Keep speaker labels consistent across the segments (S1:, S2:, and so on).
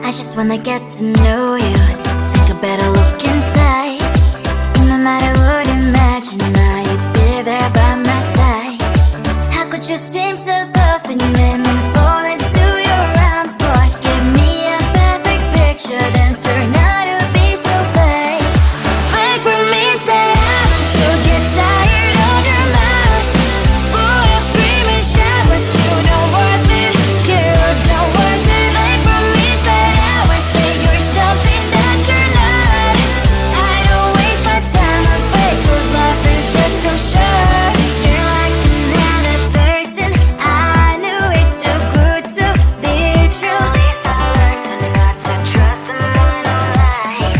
S1: I just wanna get to know you, take a better look inside. No matter what, imagine now you'd be there by my side. How could you seem so perfect, you made me fall into your arms, boy. Give me a perfect picture, then turn out to be so fake. Fake for me, say haven't you get tired of your mouth? Fool and scream and shout, but you don't worth it, you don't worth it. Fake for me, say I would say you're something that you're not. I don't waste my time on fake, cause life is just too short. You're like another person, I knew it's too good to be true. I learned to not to trust someone online.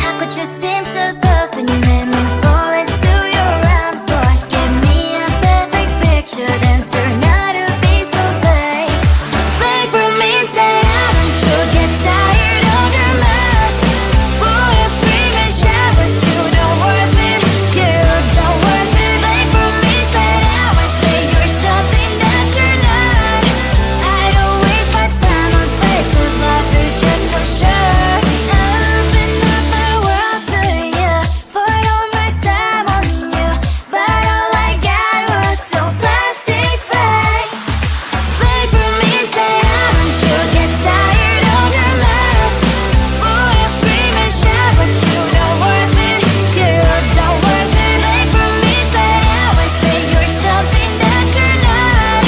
S1: How could you seem so perfect, you made me fall into your arms, boy. Give me a perfect picture, then turn out to be so fake. Fake for me, say haven't you get tired of your mess? Fool and scream and shout, but you don't worth it, you don't worth it. Fake for me, say I would say you're something that you're not. I don't waste my time on fake, cause life is just too short. I opened up my world to you, poured all my time on you, but all I got was so plastic fake. Fake for me, say haven't you get tired of your mess? Fool and scream and shout, but you don't worth it, you don't worth it. Fake for me, say I would say you're something that you're not.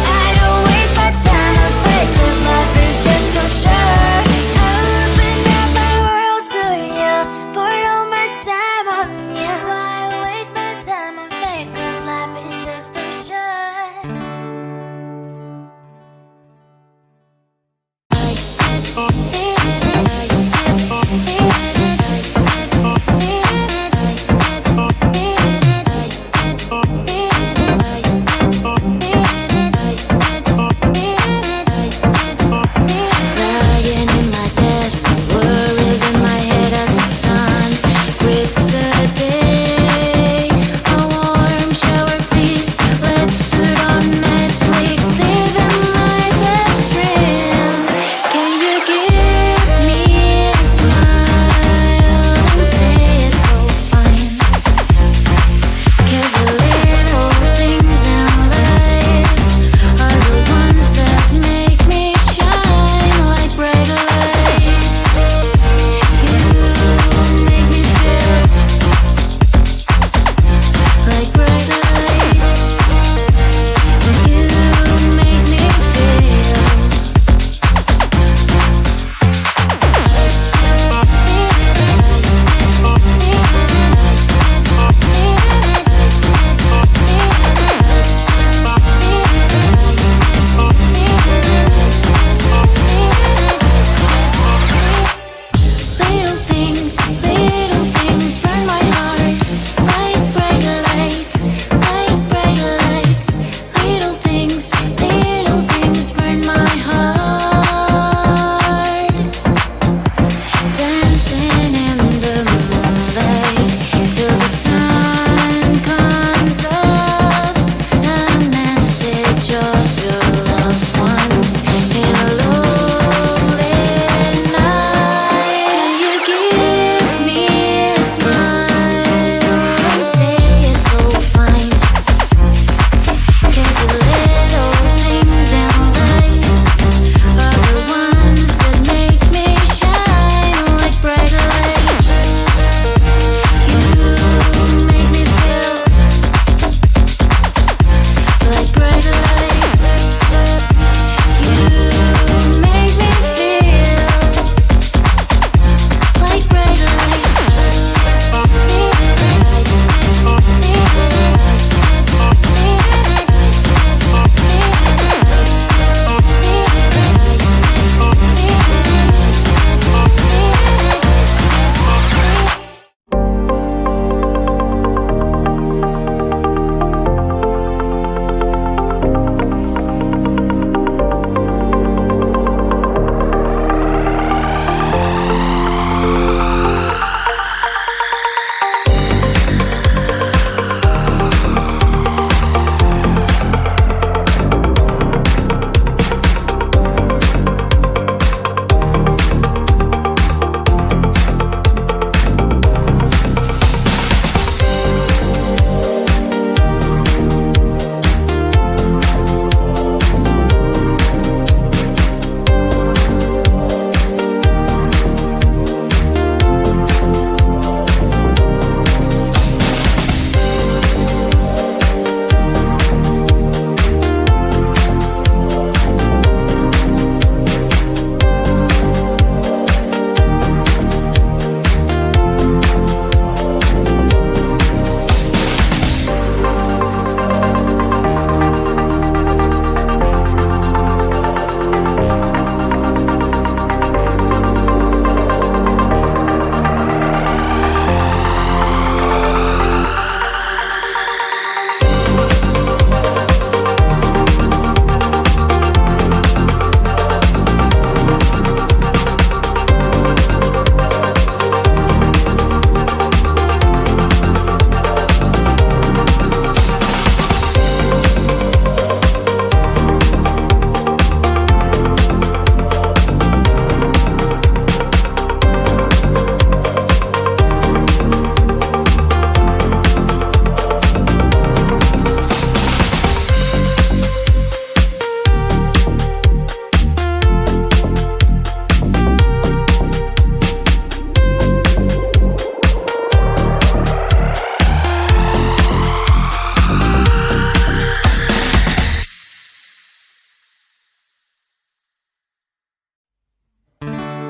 S1: I don't waste my time on fake, cause life is just too short. I opened up my world to you, poured all my time on you. Why waste my time on fake, cause life is just too short. Lying in my bed, worries in my head as the sun breaks the day. A warm shower feast, let's sit on Netflix, living my best dream. Can you give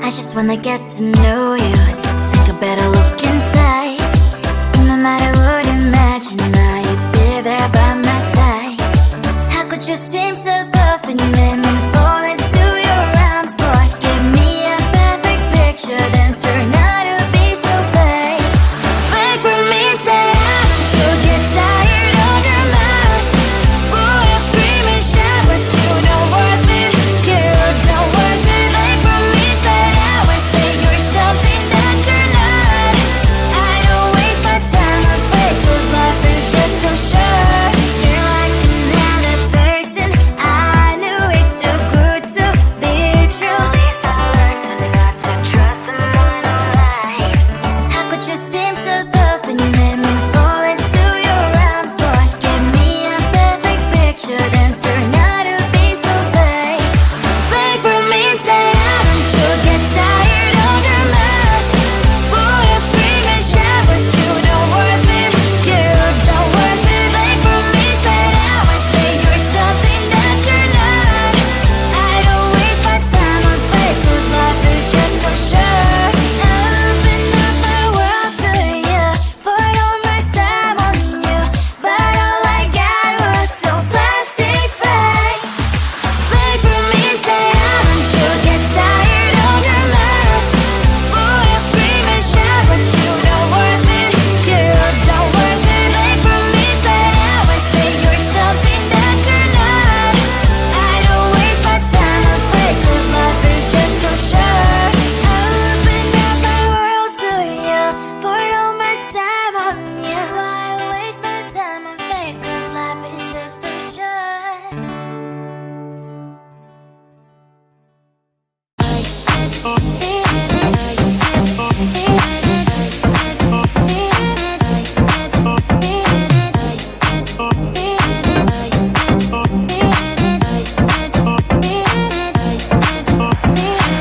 S1: I just wanna get to know you, take a better look inside. No matter what, imagine now you'd be there by my side. How could you seem so perfect, you made me fall into your arms, boy. Give me a perfect picture, then turn out to be so fake. Fake for me, say you'll get tired of your mask. Fool, you scream and shout, but you don't worth it, you don't worth it. Fake for me, say I always say you're something that you're not. I don't waste my time on fake, 'cause life is just too short. You're like another person, I knew it's too good to be true. At least I learned to not to trust someone online. How could you seem so perfect, you made me fall into your arms, boy. Give me a perfect picture, then turn out to be so fake. Fake for me, say haven't you get tired of your mask? Fool, you scream and shout, but you don't worth it, you don't worth it. Fake for me, say I always say you're something that you're not. I don't waste my time on fake, 'cause life is just too short. Open up my world to you, put all my time on you, but all I got was so plastic fake. Fake for me, say haven't you get tired of your mask? Fool, you scream and shout, but you don't worth it, you don't worth it. Fake for me, say I always say you're something that you're not. I don't waste my time on fake, 'cause life is just too short. Open up my world to you, put all my time on you. Why waste my time on fake, 'cause life is just too short.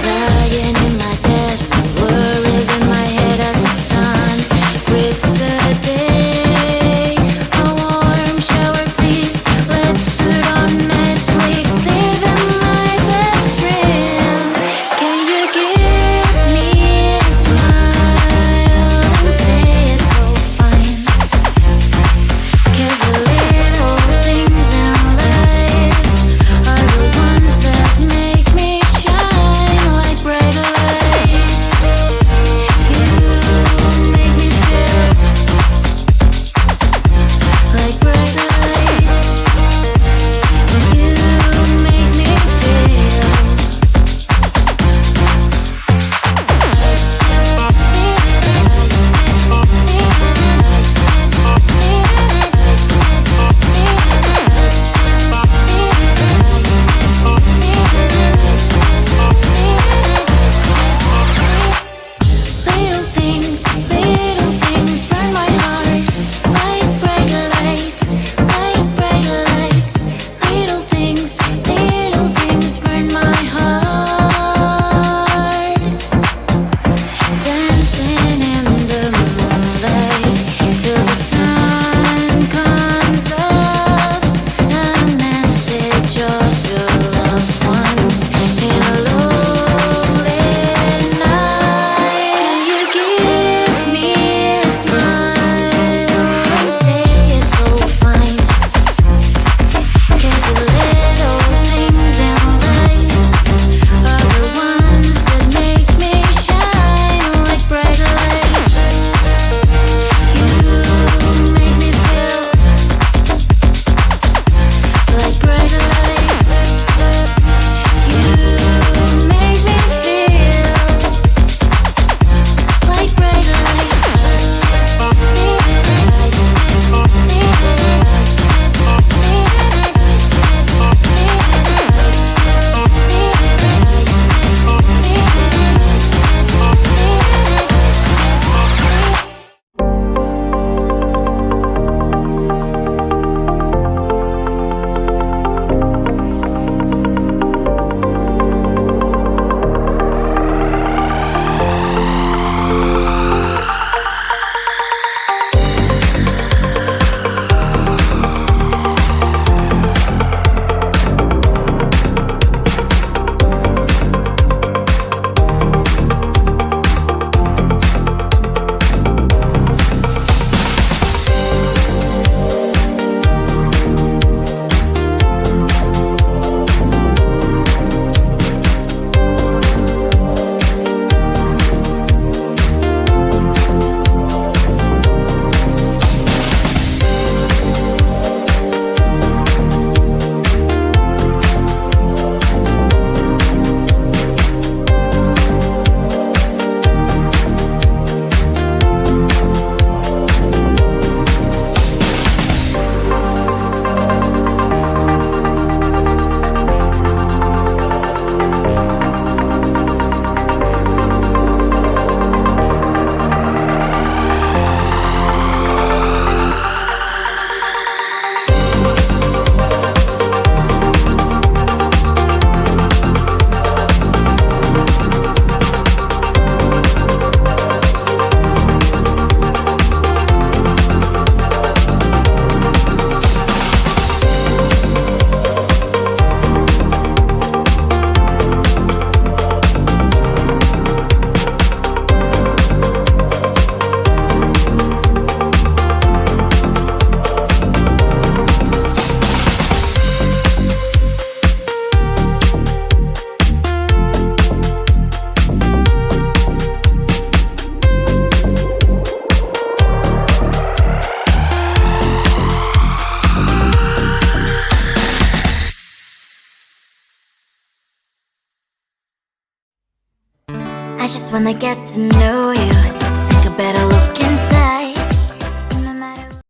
S1: Lying in my bed, worries in my head as the sun breaks the day. A warm shower feast, let's sit on Netflix, living my best dream. Can you give I just wanna get to know you, take a better